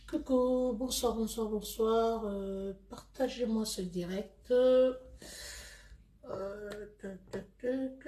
Coucou, bonsoir, bonsoir, bonsoir. Partagez-moi ce direct. Tac, tac, tac.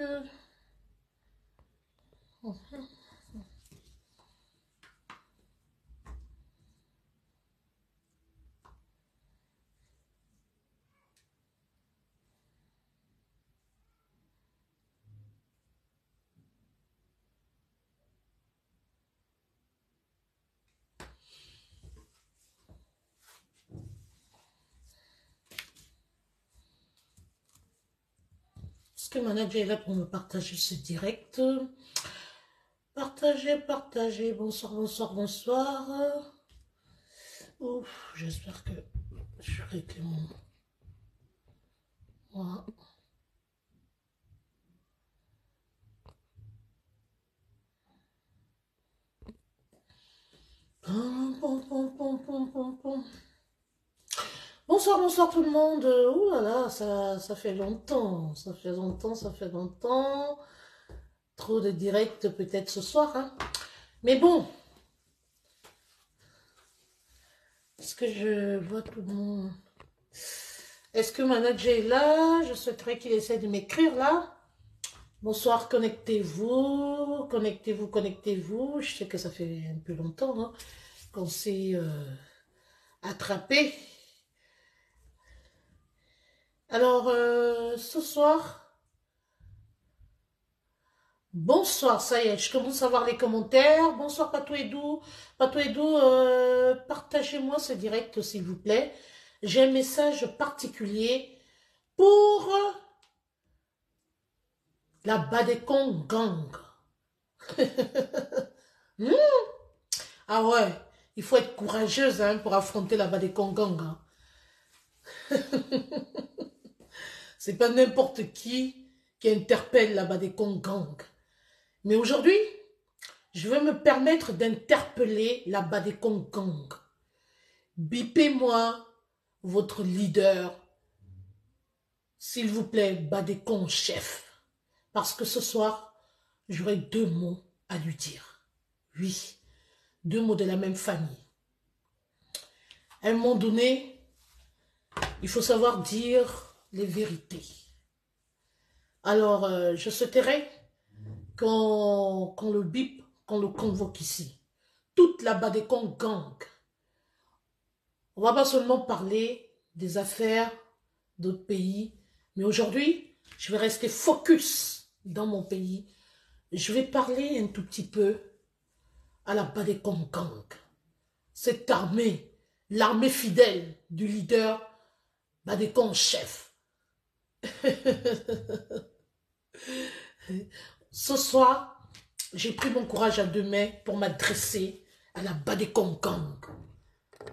Est-ce que le manager est là pour me partager ce direct? Partagez, partagez. Bonsoir, bonsoir, bonsoir. Ouf, j'espère que je règle mon... Voilà. Pom, pom, pom, pom, pom, pom, pom. Bonsoir, bonsoir tout le monde. Ouh là là, ça fait longtemps. Ça fait longtemps, ça fait longtemps. Trop de directs peut-être ce soir, hein. Mais bon, est-ce que je vois tout le monde? Est-ce que manager est là? Je souhaiterais qu'il essaie de m'écrire là. Bonsoir, connectez-vous, connectez-vous, connectez-vous. Je sais que ça fait un peu longtemps hein, qu'on s'est attrapé. Alors, ce soir, bonsoir, ça y est, je commence à voir les commentaires. Bonsoir, Patou Edou. Patou Edou, partagez-moi ce direct, s'il vous plaît. J'ai un message particulier pour la Badekong Gang. Hmm. Ah ouais, il faut être courageuse hein, pour affronter la Badekong Gang. Hein. C'est pas n'importe qui interpelle la Badekong Gang. Mais aujourd'hui, je vais me permettre d'interpeller la Badekong Gang. Bipez-moi votre leader, s'il vous plaît, Badekong chef. Parce que ce soir, j'aurai deux mots à lui dire. Oui, deux mots de la même famille. À un moment donné, il faut savoir dire les vérités. Alors, je souhaiterais qu'on le bip, qu'on le convoque ici. Toute la Badekong Gang. On ne va pas seulement parler des affaires d'autres pays, mais aujourd'hui, je vais rester focus dans mon pays. Je vais parler un tout petit peu à la Badekong Gang. Cette armée, l'armée fidèle du leader Badekong chef. Ce soir, j'ai pris mon courage à deux mains pour m'adresser à la Badekong Gang.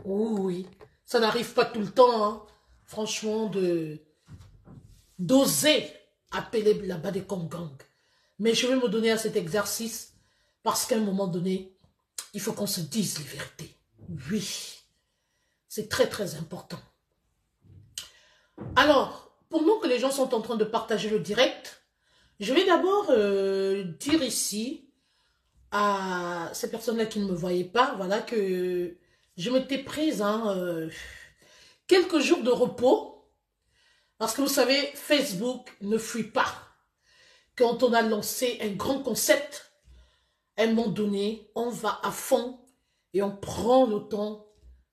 Oh oui, ça n'arrive pas tout le temps, hein. Franchement, d'oser appeler la Badekong Gang. Mais je vais me donner à cet exercice parce qu'à un moment donné, il faut qu'on se dise les vérités. Oui, c'est très très important. Alors, pendant que les gens sont en train de partager le direct, je vais d'abord dire ici à ces personnes-là qui ne me voyaient pas, voilà, que je m'étais prise hein, quelques jours de repos, parce que vous savez, Facebook ne fuit pas. Quand on a lancé un grand concept, à un moment donné, on va à fond et on prend le temps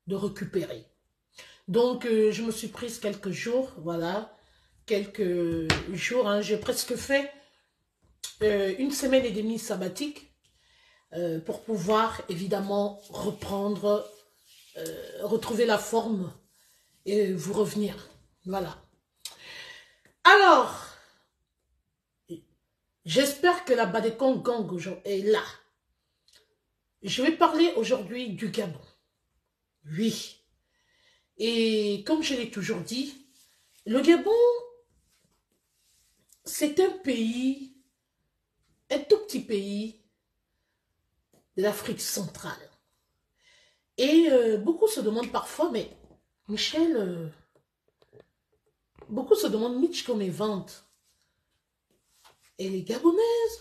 de récupérer. Donc, je me suis prise quelques jours, voilà, quelques jours, hein, j'ai presque fait une semaine et demie sabbatique pour pouvoir évidemment reprendre, retrouver la forme et vous revenir. Voilà. Alors, j'espère que la Badekong Gang est là. Je vais parler aujourd'hui du Gabon. Oui. Et comme je l'ai toujours dit, le Gabon, c'est un pays, un tout petit pays de l'Afrique centrale. Et beaucoup se demandent parfois, mais Michel, beaucoup se demandent, Mitch, comme est vente. Elle est gabonaise,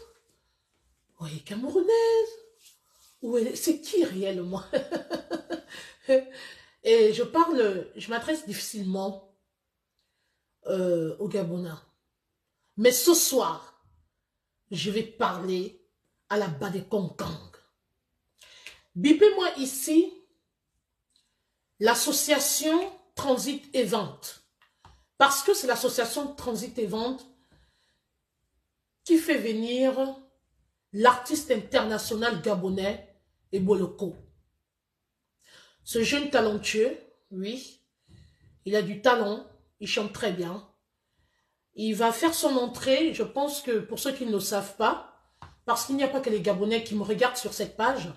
ou elle est camerounaise, c'est qui réellement? Et je m'adresse difficilement aux Gabonais. Mais ce soir, je vais parler à la Badekong. Bipez-moi ici l'association Transit et Vente. Parce que c'est l'association Transit et Vente qui fait venir l'artiste international gabonais Eboloko. Ce jeune talentueux, oui, il a du talent, il chante très bien. Il va faire son entrée, je pense que pour ceux qui ne le savent pas, parce qu'il n'y a pas que les Gabonais qui me regardent sur cette page,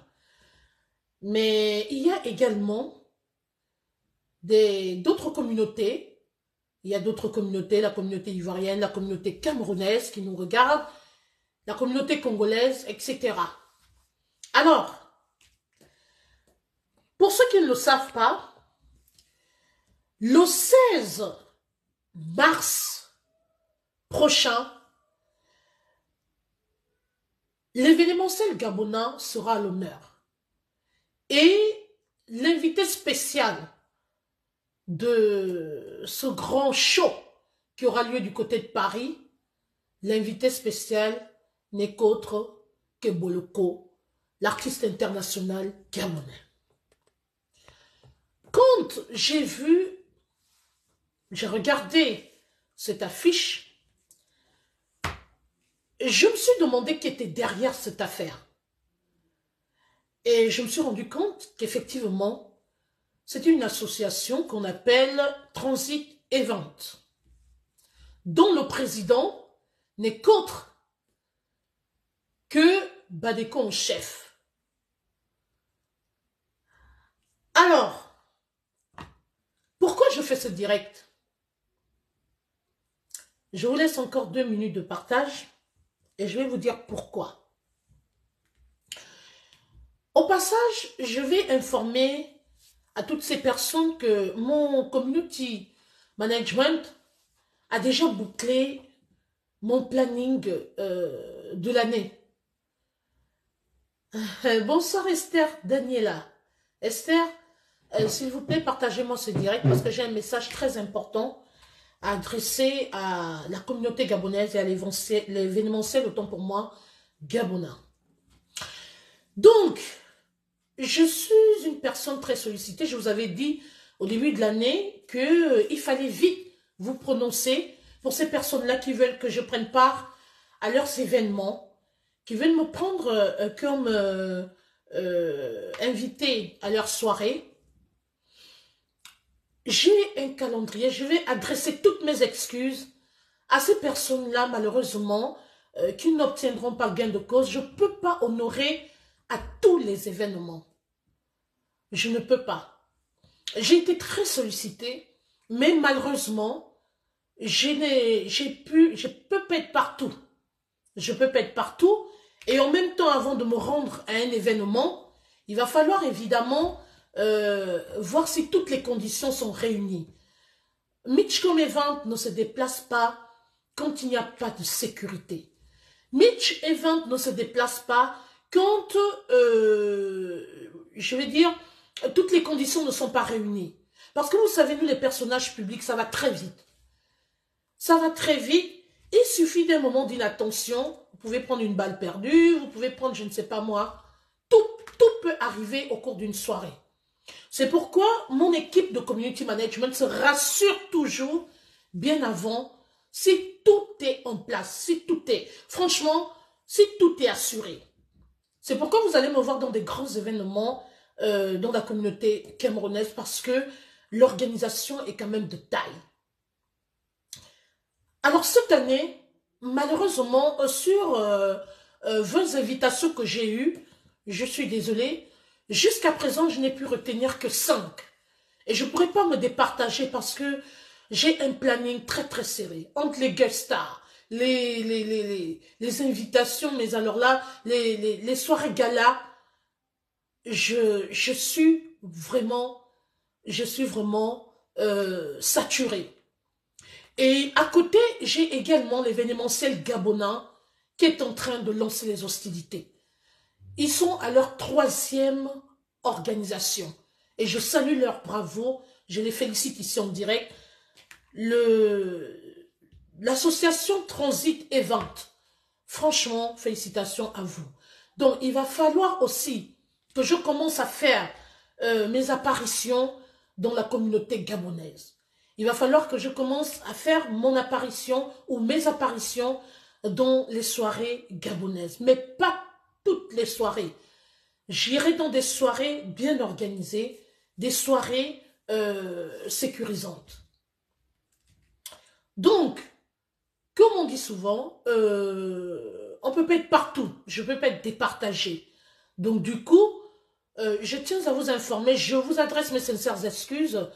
mais il y a également d'autres communautés. Il y a d'autres communautés, la communauté ivoirienne, la communauté camerounaise qui nous regarde, la communauté congolaise, etc. Alors, pour ceux qui ne le savent pas, le 16 mars prochain, l'événementiel gabonais sera à l'honneur. Et l'invité spécial de ce grand show qui aura lieu du côté de Paris, l'invité spécial n'est qu'autre que Boloko, l'artiste international gabonais. Quand j'ai regardé cette affiche, je me suis demandé qui était derrière cette affaire. Et je me suis rendu compte qu'effectivement, c'est une association qu'on appelle Transit et Vente, dont le président n'est qu'autre que Badeko en chef. Alors, pourquoi je fais ce direct? Je vous laisse encore 2 minutes de partage et je vais vous dire pourquoi. Au passage, je vais informer à toutes ces personnes que mon community management a déjà bouclé mon planning de l'année. Bonsoir Esther Daniela. Esther, s'il vous plaît, partagez-moi ce direct parce que j'ai un message très important à adresser à la communauté gabonaise et à l'événementiel, autant pour moi, gabonais. Donc, je suis une personne très sollicitée. Je vous avais dit au début de l'année qu'il fallait vite vous prononcer pour ces personnes-là qui veulent que je prenne part à leurs événements, qui veulent me prendre comme invité à leur soirée. J'ai un calendrier, je vais adresser toutes mes excuses à ces personnes-là, malheureusement, qui n'obtiendront pas gain de cause. Je ne peux pas honorer à tous les événements. Je ne peux pas. J'ai été très sollicitée, mais malheureusement, je peux pas être partout. Je peux pas être partout. Et en même temps, avant de me rendre à un événement, il va falloir évidemment voir si toutes les conditions sont réunies. Mitch comme Event ne se déplace pas quand il n'y a pas de sécurité. Mitch Event ne se déplace pas quand, je vais dire, toutes les conditions ne sont pas réunies. Parce que vous savez, nous les personnages publics, ça va très vite. Ça va très vite. Il suffit d'un moment d'inattention. Vous pouvez prendre une balle perdue, vous pouvez prendre, je ne sais pas moi. Tout peut arriver au cours d'une soirée. C'est pourquoi mon équipe de community management se rassure toujours bien avant si tout est en place, si tout est, franchement, si tout est assuré. C'est pourquoi vous allez me voir dans des grands événements dans la communauté camerounaise parce que l'organisation est quand même de taille. Alors cette année, malheureusement, sur 20 invitations que j'ai eues, je suis désolée, jusqu'à présent, je n'ai pu retenir que 5. Et je ne pourrais pas me départager parce que j'ai un planning très très serré. Entre les guest stars, les invitations, mais alors là, les soirées gala, je suis vraiment saturée. Et à côté, j'ai également l'événementiel gabonais qui est en train de lancer les hostilités. Ils sont à leur 3e organisation. Et je salue leur bravo, je les félicite ici en direct. L'association Transit et Vente, franchement, félicitations à vous. Donc, il va falloir aussi que je commence à faire mes apparitions dans la communauté gabonaise. Il va falloir que je commence à faire mon apparition ou mes apparitions dans les soirées gabonaises. Mais pas toutes les soirées. J'irai dans des soirées bien organisées, des soirées sécurisantes. Donc, comme on dit souvent, on ne peut pas être partout. Je ne peux pas être départagé. Donc, du coup, je tiens à vous informer, je vous adresse mes sincères excuses.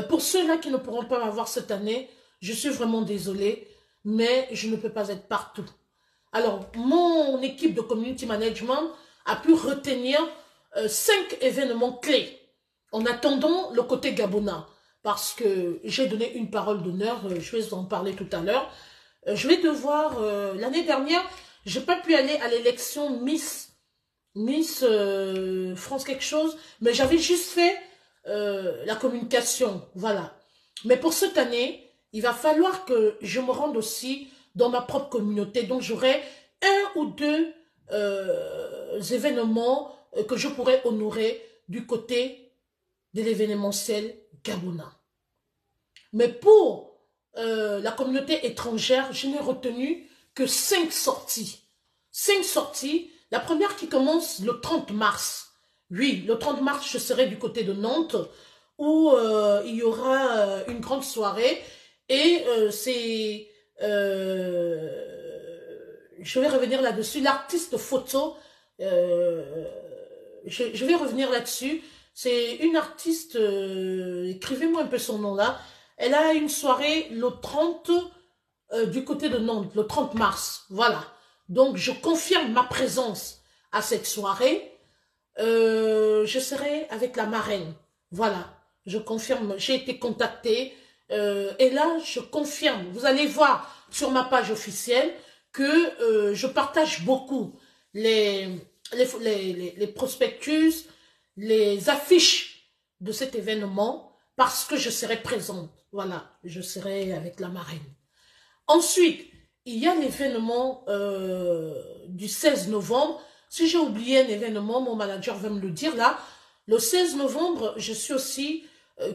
Pour ceux-là qui ne pourront pas m'avoir cette année, je suis vraiment désolée, mais je ne peux pas être partout. Alors, mon équipe de community management a pu retenir 5 événements clés en attendant le côté gabonais. Parce que j'ai donné une parole d'honneur, je vais en parler tout à l'heure. Je vais devoir, l'année dernière, je n'ai pas pu aller à l'élection Miss France quelque chose, mais j'avais juste fait la communication, voilà. Mais pour cette année, il va falloir que je me rende aussi dans ma propre communauté. Donc j'aurai 1 ou 2 événements que je pourrais honorer du côté de l'événementiel gabonais. Mais pour la communauté étrangère, je n'ai retenu que 5 sorties. 5 sorties. La première qui commence le 30 mars. Oui, le 30 mars, je serai du côté de Nantes où il y aura une grande soirée et je vais revenir là-dessus. L'artiste photo, je vais revenir là-dessus. C'est une artiste, écrivez-moi un peu son nom là. Elle a une soirée le 30 du côté de Nantes, le 30 mars. Voilà. Donc, je confirme ma présence à cette soirée. Je serai avec la marraine. Voilà. Je confirme. J'ai été contactée. Et là, je confirme. Vous allez voir sur ma page officielle que je partage beaucoup les prospectus, les affiches de cet événement parce que je serai présente. Voilà. Je serai avec la marraine. Ensuite, il y a l'événement du 16 novembre. Si j'ai oublié un événement, mon manager va me le dire là. Le 16 novembre, je suis aussi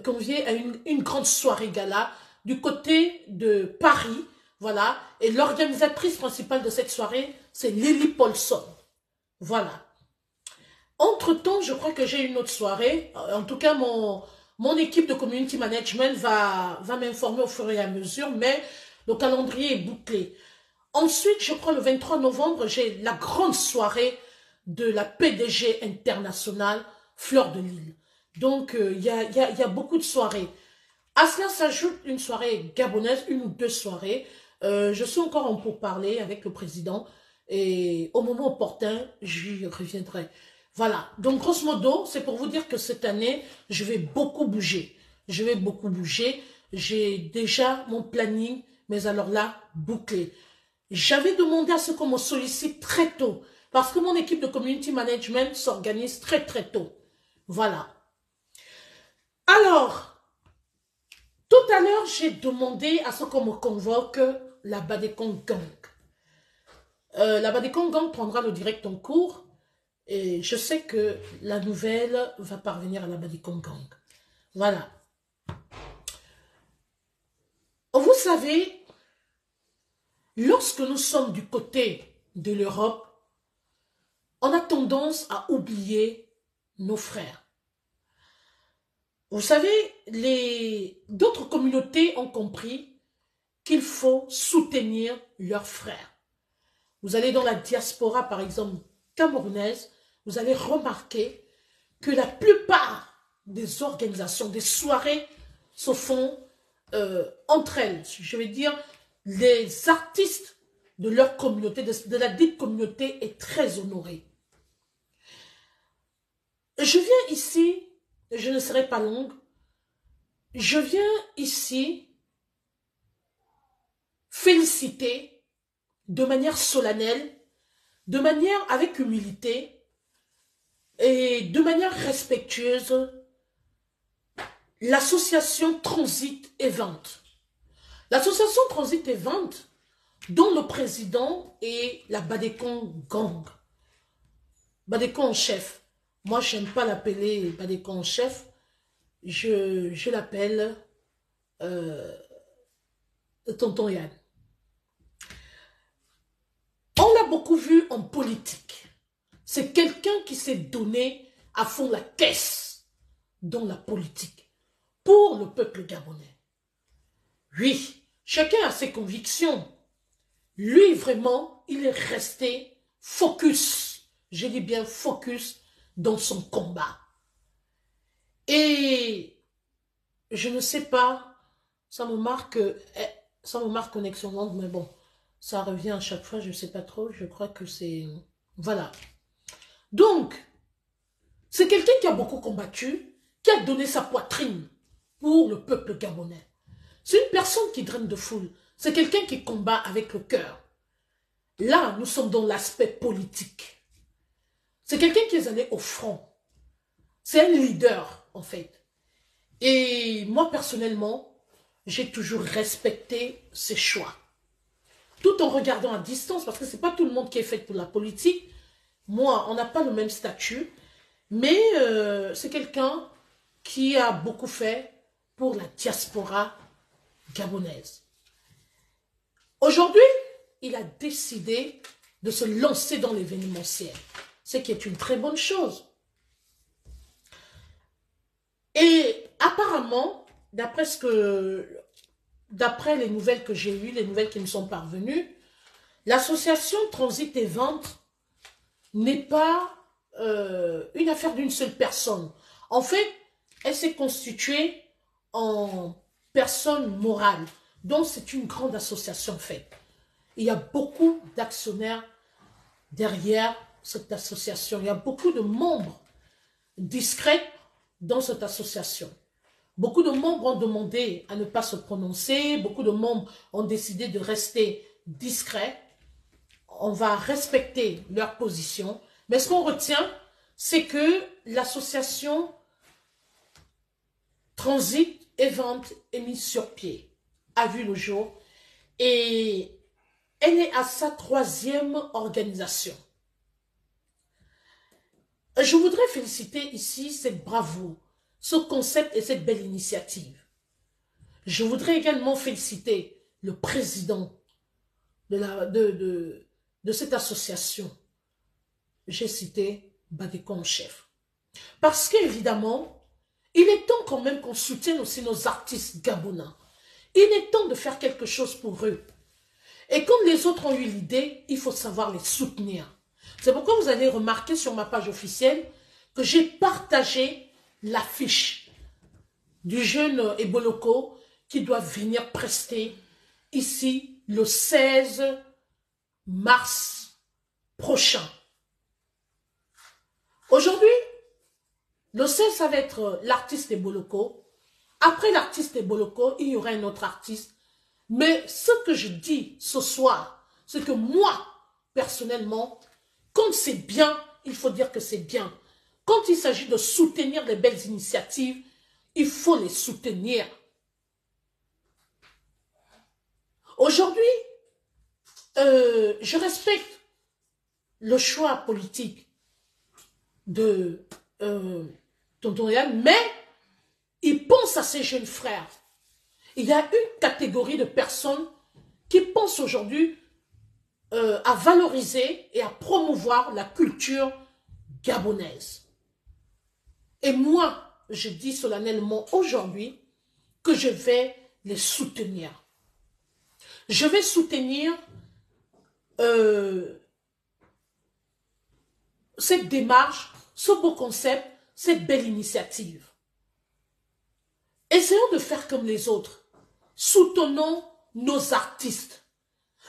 conviée à une grande soirée gala du côté de Paris. Voilà. Et l'organisatrice principale de cette soirée, c'est Lily Paulson. Voilà. Entre-temps, je crois que j'ai une autre soirée. En tout cas, mon équipe de community management va m'informer au fur et à mesure, mais le calendrier est bouclé. Ensuite, je crois le 23 novembre, j'ai la grande soirée de la PDG internationale, Fleur de Lille. Donc, il y a beaucoup de soirées. À cela s'ajoute une soirée gabonaise, 1 ou 2 soirées. Je suis encore en pourparlers avec le président et au moment opportun, j'y reviendrai. Voilà. Donc, grosso modo, c'est pour vous dire que cette année, je vais beaucoup bouger. Je vais beaucoup bouger. J'ai déjà mon planning, mais alors là, bouclé. J'avais demandé à ce qu'on me sollicite très tôt, parce que mon équipe de community management s'organise très très tôt. Voilà. Alors, tout à l'heure, j'ai demandé à ce qu'on me convoque la Badekong Gang. La Badekong Gang prendra le direct en cours, et je sais que la nouvelle va parvenir à la Badekong Gang. Voilà. Vous savez, lorsque nous sommes du côté de l'Europe, on a tendance à oublier nos frères. Vous savez, d'autres communautés ont compris qu'il faut soutenir leurs frères. Vous allez dans la diaspora, par exemple, camerounaise, vous allez remarquer que la plupart des organisations, des soirées se font entre elles. Je vais dire, les artistes de leur communauté, de la dite communauté, est très honorée. Je viens ici, je ne serai pas longue, je viens ici féliciter de manière solennelle, de manière avec humilité, et de manière respectueuse l'association Transit et Vente. L'association Transit et Vente, dont le président est la Badekon Gang. Badekon en chef. Moi, je n'aime pas l'appeler Badekon en chef. Je l'appelle Tonton Yann. On l'a beaucoup vu en politique. C'est quelqu'un qui s'est donné à fond la caisse dans la politique pour le peuple gabonais. Oui, chacun a ses convictions. Lui, vraiment, il est resté focus. Je dis bien focus dans son combat. Et je ne sais pas, ça me marque connexion longue, mais bon, ça revient à chaque fois, je ne sais pas trop, je crois que c'est... Voilà. Donc, c'est quelqu'un qui a beaucoup combattu, qui a donné sa poitrine pour le peuple gabonais. C'est une personne qui draine de foule. C'est quelqu'un qui combat avec le cœur. Là, nous sommes dans l'aspect politique. C'est quelqu'un qui est allé au front. C'est un leader, en fait. Et moi, personnellement, j'ai toujours respecté ses choix. Tout en regardant à distance, parce que ce n'est pas tout le monde qui est fait pour la politique. Moi, on n'a pas le même statut. Mais c'est quelqu'un qui a beaucoup fait pour la diaspora gabonaise. Aujourd'hui, il a décidé de se lancer dans l'événementiel, ce qui est une très bonne chose. Et apparemment, d'après les nouvelles que j'ai eues, les nouvelles qui me sont parvenues, l'association Transit et Vente n'est pas une affaire d'une seule personne. En fait, elle s'est constituée en personne morale. Donc, c'est une grande association en fait. Il y a beaucoup d'actionnaires derrière cette association. Il y a beaucoup de membres discrets dans cette association. Beaucoup de membres ont demandé à ne pas se prononcer. Beaucoup de membres ont décidé de rester discrets. On va respecter leur position. Mais ce qu'on retient, c'est que l'association Transit et Vente est mise sur pied, a vu le jour. Et elle est à sa 3e organisation. Je voudrais féliciter ici cette bravoure, ce concept et cette belle initiative. Je voudrais également féliciter le président de cette association. J'ai cité Badekon en chef. Parce qu'évidemment, il est temps quand même qu'on soutienne aussi nos artistes gabonais. Il est temps de faire quelque chose pour eux. Et comme les autres ont eu l'idée, il faut savoir les soutenir. C'est pourquoi vous allez remarquer sur ma page officielle que j'ai partagé l'affiche du jeune Eboloko qui doit venir prester ici le 16 mars prochain. Aujourd'hui, le 16, ça va être l'artiste Eboloko. Après l'artiste Eboloko, il y aura un autre artiste. Mais ce que je dis ce soir, c'est que moi, personnellement, quand c'est bien, il faut dire que c'est bien. Quand il s'agit de soutenir les belles initiatives, il faut les soutenir. Aujourd'hui, je respecte le choix politique de Tonton Yann, mais il pense à ses jeunes frères. Il y a une catégorie de personnes qui pensent aujourd'hui à valoriser et à promouvoir la culture gabonaise. Et moi, je dis solennellement aujourd'hui que je vais les soutenir. Je vais soutenir cette démarche, ce beau concept, cette belle initiative. Essayons de faire comme les autres. Soutenons nos artistes.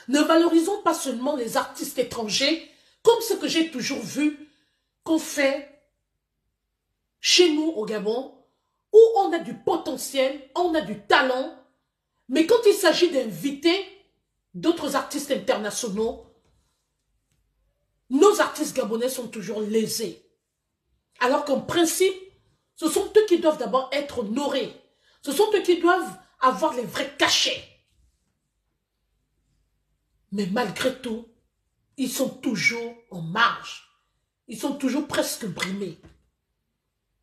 Ne valorisons pas seulement les artistes étrangers, comme ce que j'ai toujours vu qu'on fait chez nous au Gabon, où on a du potentiel, on a du talent, mais quand il s'agit d'inviter d'autres artistes internationaux, nos artistes gabonais sont toujours lésés. Alors qu'en principe, ce sont eux qui doivent d'abord être honorés. Ce sont eux qui doivent avoir les vrais cachets. Mais malgré tout, ils sont toujours en marge. Ils sont toujours presque brimés.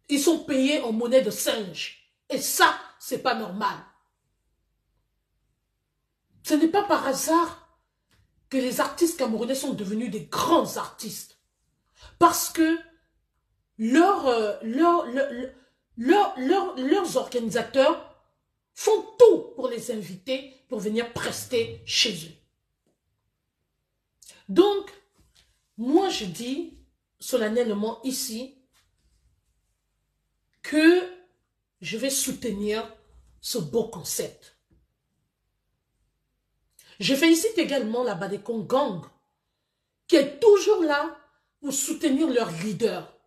Ils sont payés en monnaie de singe. Et ça, c'est pas normal. Ce n'est pas par hasard que les artistes camerounais sont devenus des grands artistes. Parce que leurs organisateurs font tout pour les inviter, pour venir prester chez eux. Donc, moi je dis solennellement ici que je vais soutenir ce beau concept. Je félicite également la Badekon Gang, qui est toujours là pour soutenir leur leader.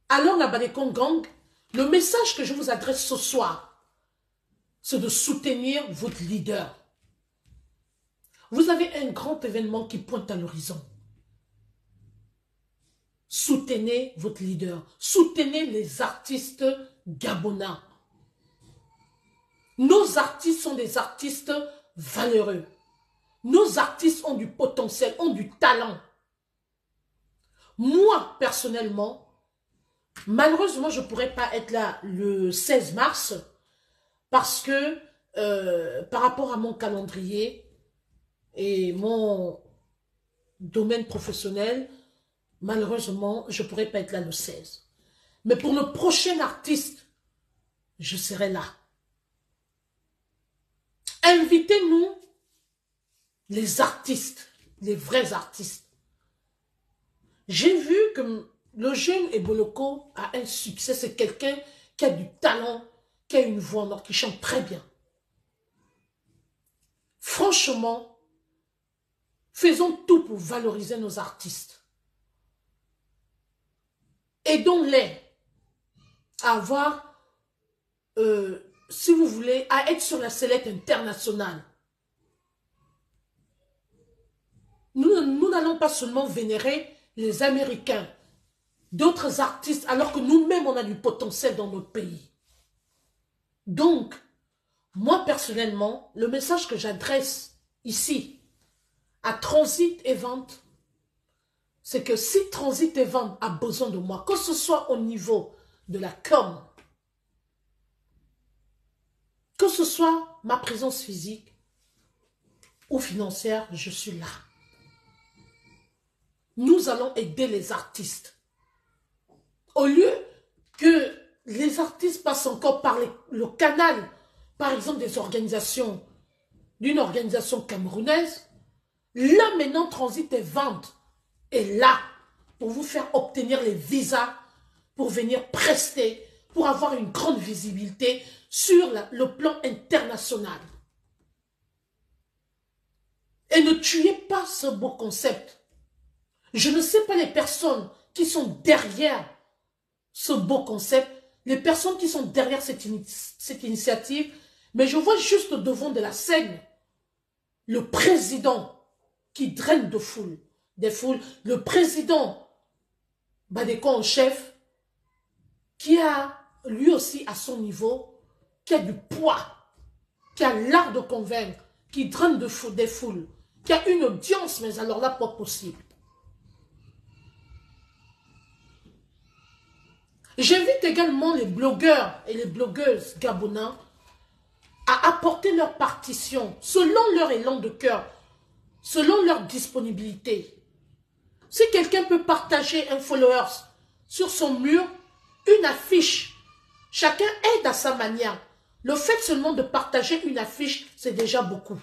Alors la Badekon Gang, le message que je vous adresse ce soir, c'est de soutenir votre leader. Vous avez un grand événement qui pointe à l'horizon. Soutenez votre leader. Soutenez les artistes gabonais. Nos artistes sont des artistes valeureux. Nos artistes ont du potentiel, ont du talent. Moi, personnellement, malheureusement, je ne pourrais pas être là le 16 mars parce que par rapport à mon calendrier et mon domaine professionnel, malheureusement, je ne pourrais pas être là le 16. Mais pour le prochain artiste, je serai là. Invitez-nous, les artistes, les vrais artistes. J'ai vu que le jeune Eboloko a un succès. C'est quelqu'un qui a du talent, qui a une voix en or, qui chante très bien. Franchement, faisons tout pour valoriser nos artistes. Aidons-les à avoir, si vous voulez, à être sur la sellette internationale. Nous n'allons pas seulement vénérer les Américains, d'autres artistes, alors que nous-mêmes, on a du potentiel dans notre pays. Donc, moi, personnellement, le message que j'adresse ici à Transit et Vente, c'est que si Transit et Vente a besoin de moi, que ce soit au niveau de la com, que ce soit ma présence physique ou financière, je suis là. Nous allons aider les artistes. Au lieu que les artistes passent encore par le canal, par exemple des organisations, d'une organisation camerounaise, là maintenant Transit et Vente est là pour vous faire obtenir les visas, pour venir prester, pour avoir une grande visibilité sur le plan international. Et ne tuez pas ce beau concept. Je ne sais pas les personnes qui sont derrière ce beau concept, les personnes qui sont derrière cette initiative, mais je vois juste au devant de la scène le président qui draine des foules, le président Badekon en chef, qui a lui aussi à son niveau, qui a du poids, qui a l'art de convaincre, qui draine des foules, qui a une audience, mais alors là, pas possible. J'invite également les blogueurs et les blogueuses gabonais à apporter leur partition selon leur élan de cœur, selon leur disponibilité. Si quelqu'un peut partager un follower sur son mur, une affiche, chacun aide à sa manière. Le fait seulement de partager une affiche, c'est déjà beaucoup.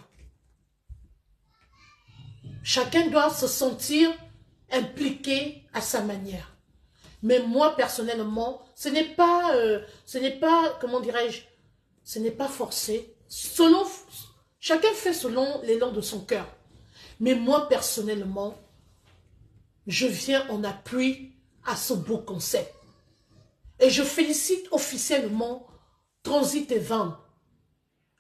Chacun doit se sentir impliqué à sa manière. Mais moi, personnellement, ce n'est pas, comment dirais-je, ce n'est pas forcé. Chacun fait selon l'élan de son cœur. Mais moi, personnellement, je viens en appui à ce beau concept. Et je félicite officiellement Transit et Vente.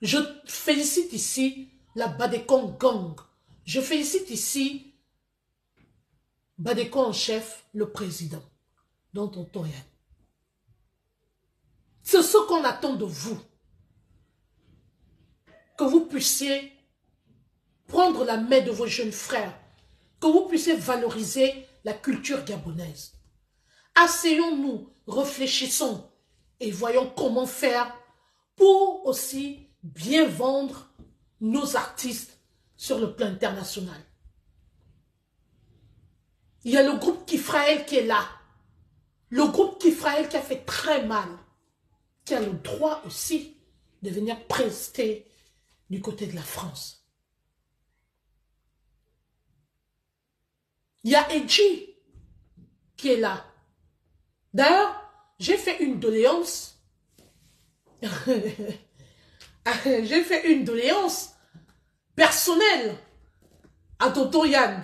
Je félicite ici la Badekon Gang. Je félicite ici Badeko en chef, le président, dont Tonton Yann. C'est ce qu'on attend de vous. Que vous puissiez prendre la main de vos jeunes frères, que vous puissiez valoriser la culture gabonaise. Asseyons-nous, réfléchissons et voyons comment faire pour aussi bien vendre nos artistes sur le plan international. Il y a le groupe Kifraël qui est là. Le groupe Kifraël qui a fait très mal, qui a le droit aussi de venir prester du côté de la France. Il y a Edji qui est là. D'ailleurs, j'ai fait une doléance. J'ai fait une doléance personnelle à Tonton Yann,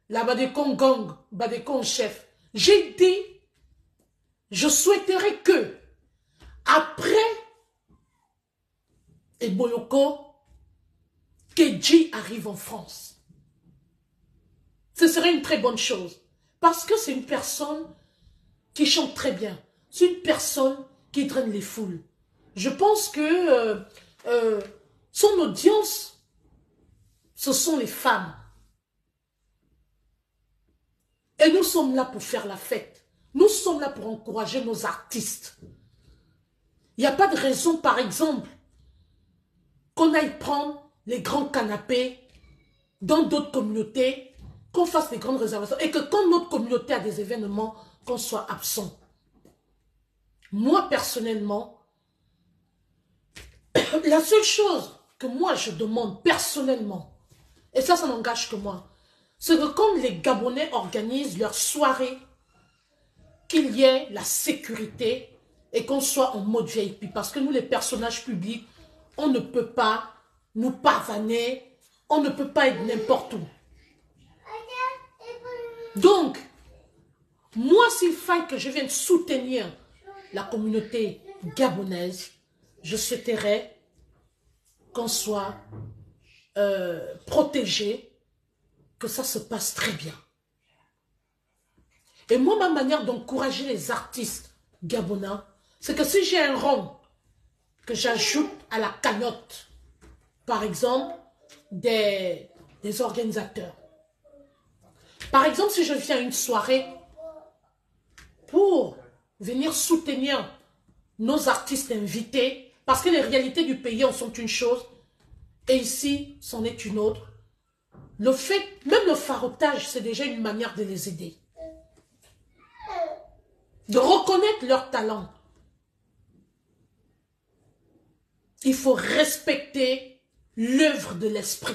la Badekon Gang, Badekon chef. J'ai dit, je souhaiterais que, après Eboyoko, Kedji arrive en France. Ce serait une très bonne chose. Parce que c'est une personne qui chante très bien. C'est une personne qui draine les foules. Je pense que son audience, ce sont les femmes. Et nous sommes là pour faire la fête. Nous sommes là pour encourager nos artistes. Il n'y a pas de raison, par exemple, qu'on aille prendre les grands canapés dans d'autres communautés, qu'on fasse des grandes réservations et que quand notre communauté a des événements, qu'on soit absent. Moi, personnellement, la seule chose que moi je demande personnellement, et ça n'engage que moi, c'est que quand les Gabonais organisent leur soirée, qu'il y ait la sécurité et qu'on soit en mode VIP. Parce que nous, les personnages publics, on ne peut pas nous pavaner, on ne peut pas être n'importe où. Donc, moi, s'il faille que je vienne soutenir la communauté gabonaise, je souhaiterais qu'on soit protégé, que ça se passe très bien. Et moi, ma manière d'encourager les artistes gabonais, c'est que si j'ai un rond que j'ajoute à la cagnotte, par exemple, des organisateurs. Par exemple, si je viens à une soirée pour venir soutenir nos artistes invités, parce que les réalités du pays en sont une chose, et ici, c'en est une autre. Le fait, même le farotage, c'est déjà une manière de les aider. De reconnaître leur talent. Il faut respecter l'œuvre de l'esprit.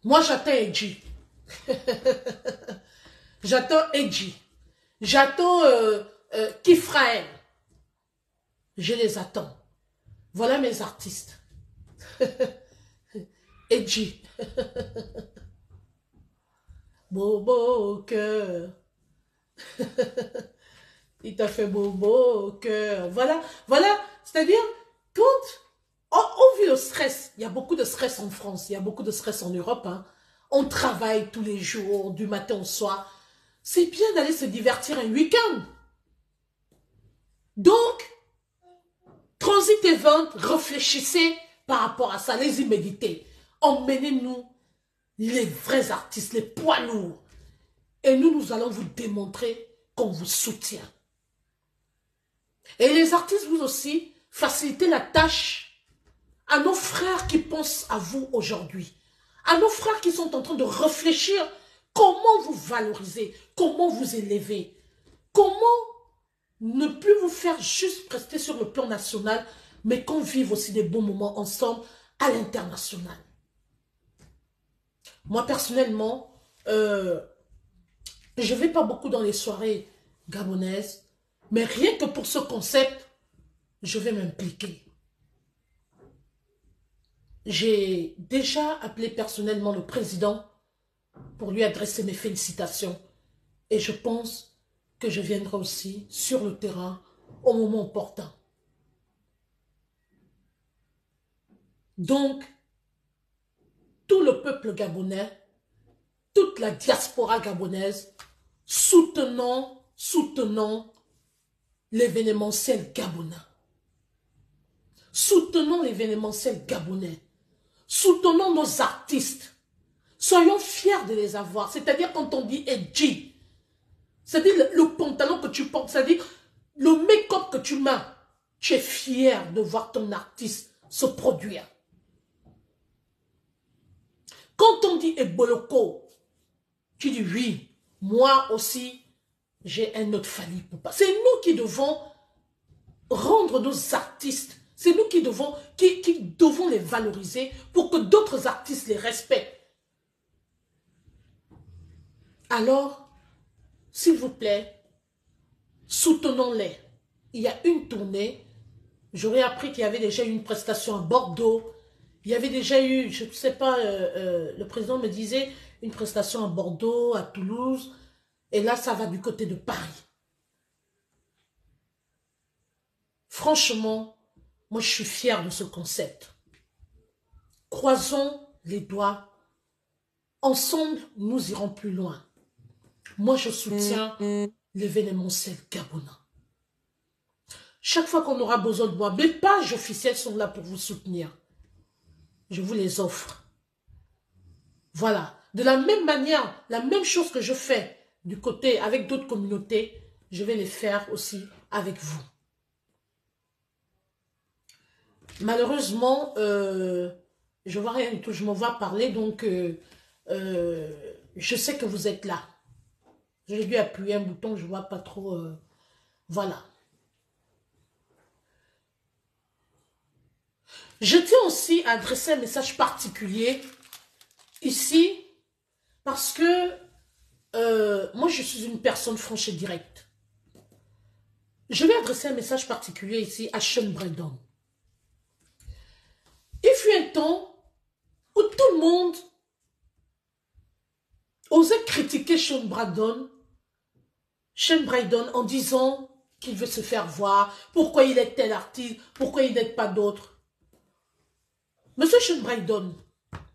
Moi, j'attends Edji. J'attends Edji. J'attends Kifraël. Je les attends. Voilà mes artistes. Edji. Bobo cœur. Il t'a fait bobo cœur. Voilà, voilà. C'est-à-dire, quand on vit le stress, il y a beaucoup de stress en France, il y a beaucoup de stress en Europe. Hein. On travaille tous les jours, du matin au soir. C'est bien d'aller se divertir un week-end. Donc, Transit Event, réfléchissez par rapport à ça, les immédiatés. Emmenez-nous les vrais artistes, les poids lourds. Et nous allons vous démontrer qu'on vous soutient. Et les artistes, vous aussi, facilitez la tâche à nos frères qui pensent à vous aujourd'hui. À nos frères qui sont en train de réfléchir comment vous valoriser, comment vous élever, comment ne plus vous faire juste rester sur le plan national, mais qu'on vive aussi des bons moments ensemble à l'international. Moi, personnellement, je ne vais pas beaucoup dans les soirées gabonaises, mais rien que pour ce concept, je vais m'impliquer. J'ai déjà appelé personnellement le président pour lui adresser mes félicitations. Et je pense que je viendrai aussi sur le terrain au moment opportun. Donc, tout le peuple gabonais, toute la diaspora gabonaise, soutenons l'événementiel gabonais. Soutenons l'événementiel gabonais. Soutenons nos artistes. Soyons fiers de les avoir. C'est-à-dire quand on dit edgy, c'est-à-dire le pantalon que tu portes, c'est-à-dire le make-up que tu mets, tu es fier de voir ton artiste se produire. Quand on dit Eboloko, tu dis oui, moi aussi, j'ai un autre Fally Ipupa. C'est nous qui devons rendre nos artistes, c'est nous qui devons les valoriser pour que d'autres artistes les respectent. Alors, s'il vous plaît, soutenons-les. Il y a une tournée, j'aurais appris qu'il y avait déjà eu une prestation à Bordeaux, il y avait déjà eu, je ne sais pas, le président me disait, une prestation à Bordeaux, à Toulouse, et là, ça va du côté de Paris. Franchement, moi, je suis fière de ce concept. Croisons les doigts. Ensemble, nous irons plus loin. Moi, je soutiens l'événementiel gabonais. Chaque fois qu'on aura besoin de moi, mes pages officielles sont là pour vous soutenir. Je vous les offre. Voilà. De la même manière, la même chose que je fais du côté avec d'autres communautés, je vais les faire aussi avec vous. Malheureusement, je vois rien du tout, je m'en vois parler, donc je sais que vous êtes là. J'ai dû appuyer un bouton, je ne vois pas trop. Voilà. Je tiens aussi à adresser un message particulier ici, parce que moi, je suis une personne franche et directe. Je vais adresser un message particulier ici à Sean Brandon. Il fut un temps où tout le monde osait critiquer Sean Brandon en disant qu'il veut se faire voir, pourquoi il est tel artiste, pourquoi il n'aide pas d'autres. Monsieur Sean Brandon,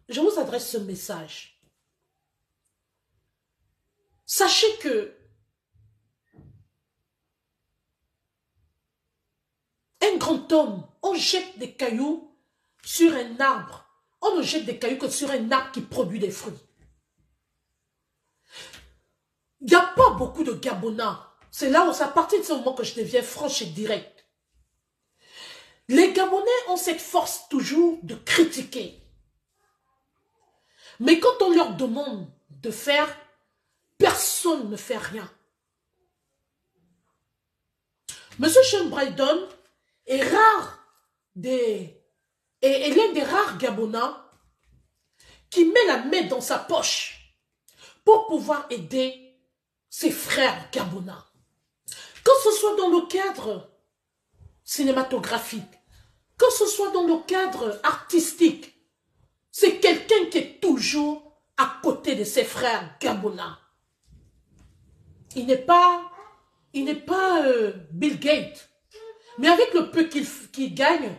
je vous adresse ce message. Sachez que un grand homme, on jette des cailloux sur un arbre. On ne jette des cailloux que sur un arbre qui produit des fruits. Il n'y a pas beaucoup de Gabonais. C'est là où c'est à partir de ce moment que je deviens franche et directe. Les Gabonais ont cette force toujours de critiquer. Mais quand on leur demande de faire, personne ne fait rien. Monsieur Sean Brandon est l'un des rares Gabonais qui met la main dans sa poche pour pouvoir aider ses frères Gabonais. Que ce soit dans le cadre cinématographique, que ce soit dans le cadre artistique, c'est quelqu'un qui est toujours à côté de ses frères Gabonais. Il n'est pas Bill Gates, mais avec le peu qu'il gagne,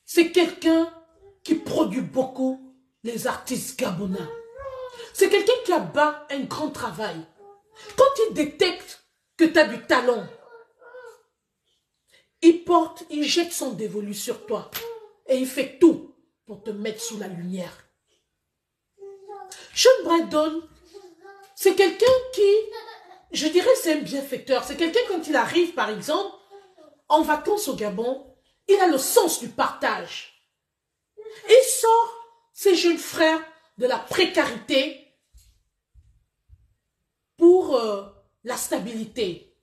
c'est quelqu'un qui produit beaucoup les artistes gabonais. C'est quelqu'un qui abat un grand travail. Quand il détecte que tu as du talent, il jette son dévolu sur toi et il fait tout pour te mettre sous la lumière. Sean Brandon, c'est quelqu'un qui, je dirais, c'est un bienfaiteur. C'est quelqu'un quand il arrive, par exemple, en vacances au Gabon, il a le sens du partage. Il sort ses jeunes frères de la précarité pour la stabilité.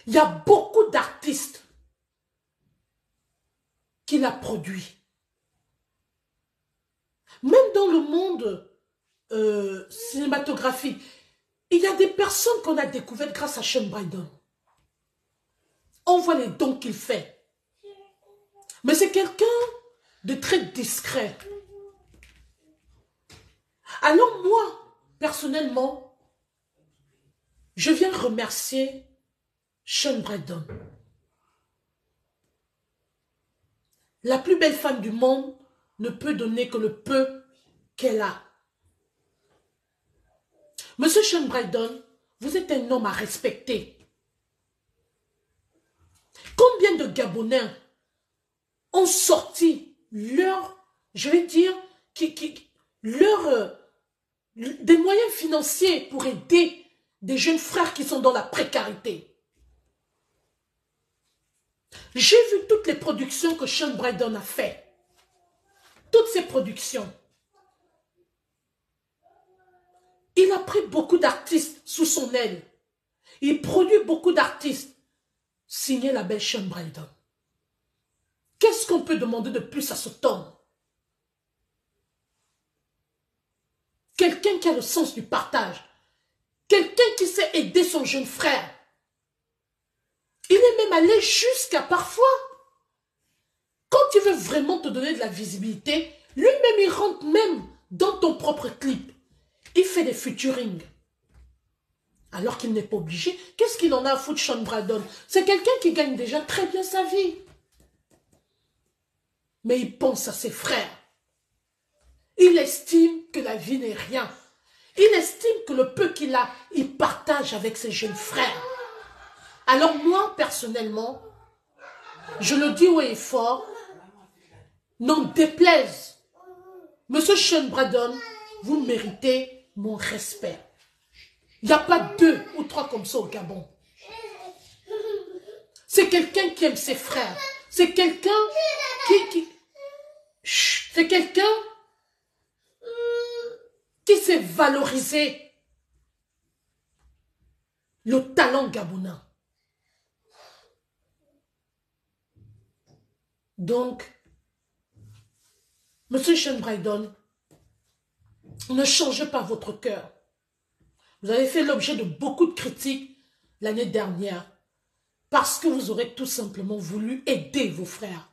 Il y a beaucoup d'artistes qu'il a produits. Même dans le monde cinématographique, il y a des personnes qu'on a découvertes grâce à Sean Brandon. On voit les dons qu'il fait. Mais c'est quelqu'un de très discret. Alors moi, personnellement, je viens remercier Sean Brandon. La plus belle femme du monde ne peut donner que le peu qu'elle a. Monsieur Sean Brydon, vous êtes un homme à respecter. Combien de Gabonais ont sorti leur, je vais dire, des moyens financiers pour aider des jeunes frères qui sont dans la précarité. J'ai vu toutes les productions que Sean Brydon a fait. Toutes ces productions. Il a pris beaucoup d'artistes sous son aile. Il produit beaucoup d'artistes. Signé la belle Sean Brydon. Qu'est-ce qu'on peut demander de plus à cet homme? Quelqu'un qui a le sens du partage. Quelqu'un qui sait aider son jeune frère. Il est même allé jusqu'à parfois, quand il veut vraiment te donner de la visibilité, lui-même il rentre même dans ton propre clip. Il fait des featuring. Alors qu'il n'est pas obligé. Qu'est-ce qu'il en a à foutre, Sean Brydon? C'est quelqu'un qui gagne déjà très bien sa vie. Mais il pense à ses frères. Il estime que la vie n'est rien. Il estime que le peu qu'il a, il partage avec ses jeunes frères. Alors moi, personnellement, je le dis haut et fort, n'en déplaise. Monsieur Sean Brydon, vous méritez mon respect. Il n'y a pas 2 ou 3 comme ça au Gabon. C'est quelqu'un qui aime ses frères. C'est quelqu'un c'est quelqu'un qui sait valoriser le talent gabonais. Donc, Monsieur Sean Brydon, ne changez pas votre cœur. Vous avez fait l'objet de beaucoup de critiques l'année dernière parce que vous aurez tout simplement voulu aider vos frères.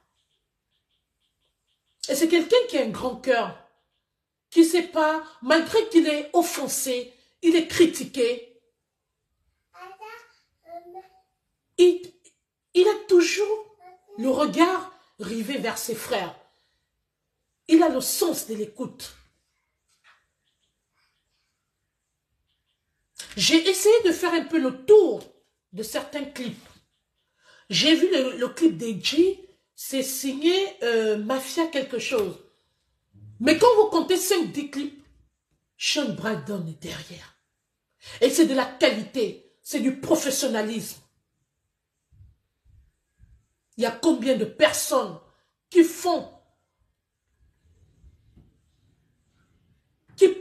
Et c'est quelqu'un qui a un grand cœur, qui ne sait pas, malgré qu'il est offensé, il est critiqué, il a toujours le regard rivé vers ses frères. Il a le sens de l'écoute. J'ai essayé de faire un peu le tour de certains clips. J'ai vu le clip d'Eji, c'est signé Mafia quelque chose. Mais quand vous comptez 5-10 clips, Sean Brydon est derrière. Et c'est de la qualité, c'est du professionnalisme. Il y a combien de personnes qui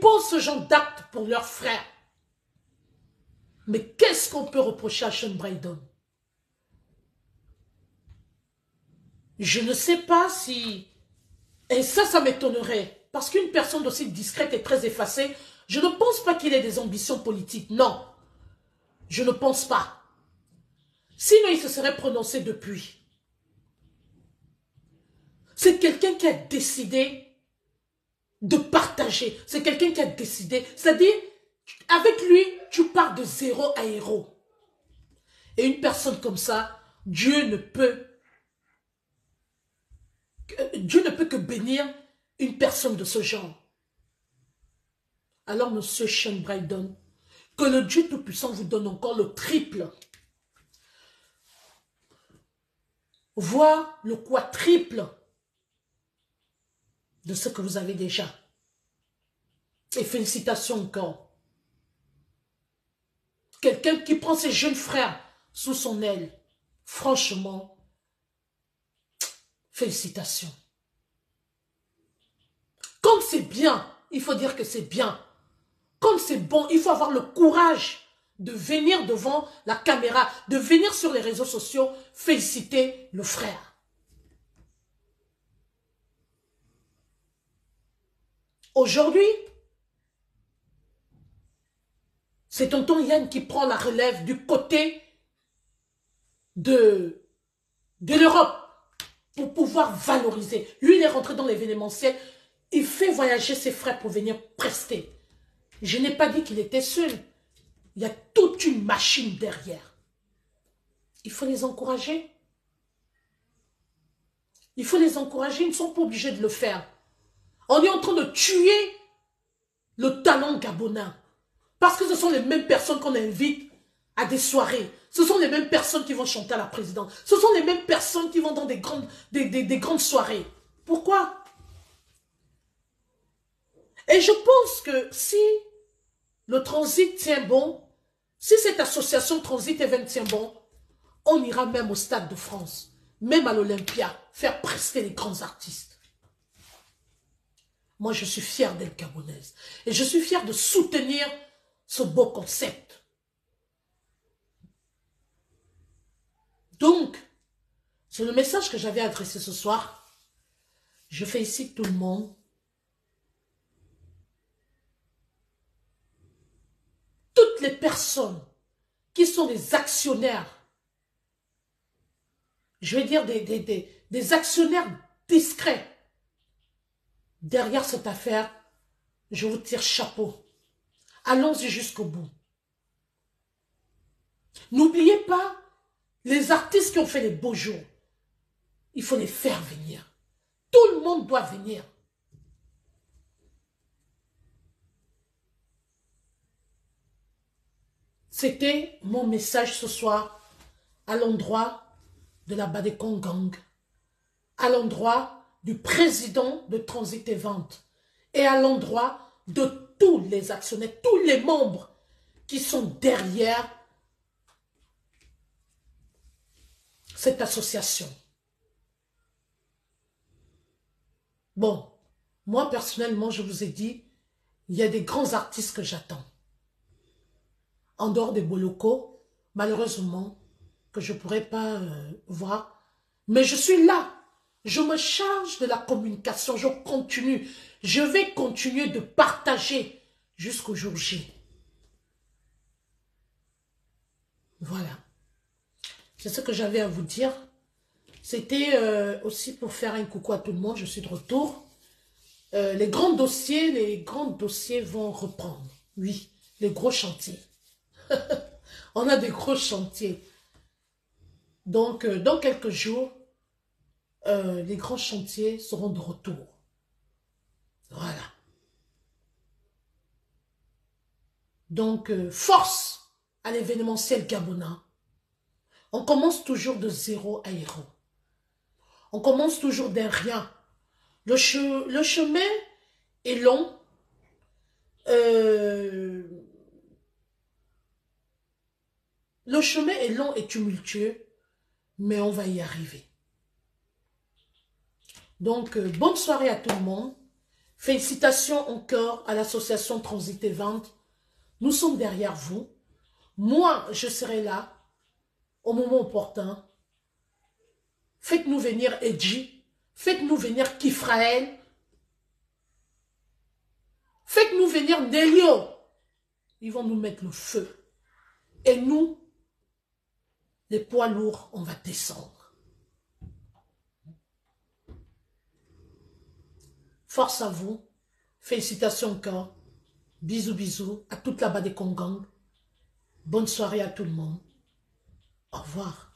posent ce genre d'actes pour leurs frères. Mais qu'est-ce qu'on peut reprocher à Sean Brydon? Je ne sais pas si... Et ça m'étonnerait. Parce qu'une personne aussi discrète et très effacée, je ne pense pas qu'il ait des ambitions politiques. Non. Je ne pense pas. Sinon, il se serait prononcé depuis. C'est quelqu'un qui a décidé de partager. C'est quelqu'un qui a décidé. C'est-à-dire, avec lui, tu pars de 0 à héros. Et une personne comme ça, Dieu ne peut que bénir une personne de ce genre. Alors, monsieur Sean Brydon, que le Dieu Tout-Puissant vous donne encore le triple, voire le quadruple de ce que vous avez déjà. Et félicitations encore. Quelqu'un qui prend ses jeunes frères sous son aile, franchement, félicitations. Comme c'est bien, il faut dire que c'est bien. Comme c'est bon, il faut avoir le courage de venir devant la caméra, de venir sur les réseaux sociaux, féliciter le frère. Aujourd'hui, c'est tonton Yann qui prend la relève du côté de l'Europe pour pouvoir valoriser. Lui, il est rentré dans l'événementiel. Il fait voyager ses frères pour venir prester. Je n'ai pas dit qu'il était seul. Il y a toute une machine derrière. Il faut les encourager. Il faut les encourager. Ils ne sont pas obligés de le faire. On est en train de tuer le talent gabonais. Parce que ce sont les mêmes personnes qu'on invite à des soirées. Ce sont les mêmes personnes qui vont chanter à la présidence. Ce sont les mêmes personnes qui vont dans des grandes soirées. Pourquoi? Et je pense que si le transit tient bon, si cette association Transit Event tient bon, on ira même au Stade de France, même à l'Olympia, faire prester les grands artistes. Moi, je suis fière d'être gabonaise. Et je suis fière de soutenir ce beau concept. Donc, c'est le message que j'avais adressé ce soir. Je félicite tout le monde. Toutes les personnes qui sont des actionnaires, je vais dire des actionnaires discrets, derrière cette affaire, je vous tire chapeau. Allons-y jusqu'au bout. N'oubliez pas les artistes qui ont fait les beaux jours. Il faut les faire venir. Tout le monde doit venir. C'était mon message ce soir à l'endroit de la Badekong Gang, à l'endroit du président de Transit Event et à l'endroit de tous les actionnaires, tous les membres qui sont derrière cette association. Bon, moi personnellement, je vous ai dit, il y a des grands artistes que j'attends. En dehors des Boloko, malheureusement, que je ne pourrais pas voir. Mais je suis là. Je me charge de la communication. Je continue. Je vais continuer de partager jusqu'au jour J. Voilà. C'est ce que j'avais à vous dire. C'était aussi pour faire un coucou à tout le monde. Je suis de retour. Les grands dossiers vont reprendre. Oui, les gros chantiers. On a des gros chantiers. Donc, dans quelques jours, les grands chantiers seront de retour. Voilà. Donc, force à l'événementiel gabonais. On commence toujours de zéro à héros. On commence toujours d'un rien. Le chemin est long. Le chemin est long et tumultueux, mais on va y arriver. Donc, bonne soirée à tout le monde. Félicitations encore à l'association Transit Event. Nous sommes derrière vous. Moi, je serai là au moment opportun. Faites-nous venir Edji. Faites-nous venir Kifraël. Faites-nous venir Nelio. Ils vont nous mettre le feu. Et nous, les poids lourds, on va descendre. Force à vous. Félicitations encore. Bisous, bisous à toute la Badekong Gang. Bonne soirée à tout le monde. Au revoir.